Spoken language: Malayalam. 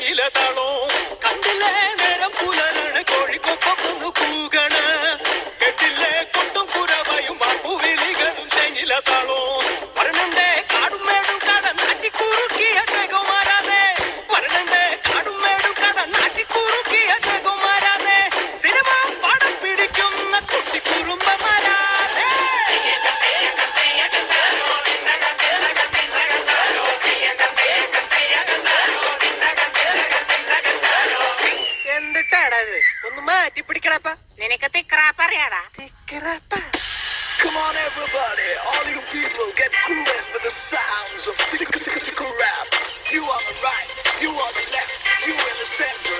തെങ്ങിലതാളോ കണ്ടില്ലേ നേരം പുലരാണ് കോഴിക്കൊക്കൊന്നു കൂകണ് കെട്ടില്ലേ കൊട്ടും കുരവയും പൂവിളികളും തെങ്ങിലതാളോ വരണണ്ടേ കാടും മേടും കട നാട്ടിക്കുറുക്കിയ ജഗമാരാതെ വരണണ്ടേ കാടും മേടും കട നാട്ടിക്കുറുക്കിയ ജഗമാരാതെ സിനിമ പടം പിടിക്കുന്ന കുട്ടിക്കുറുമ്പമാരാതെ എന്തിട്ടാടത് ഒന്ന് മാറ്റി പിടിക്കണപ്പ നിനക്ക് തിക്രാപ്പറിയാടാ Come on everybody, all you people get grooving with the sounds of rap. You on the right, you on the left, you in the center.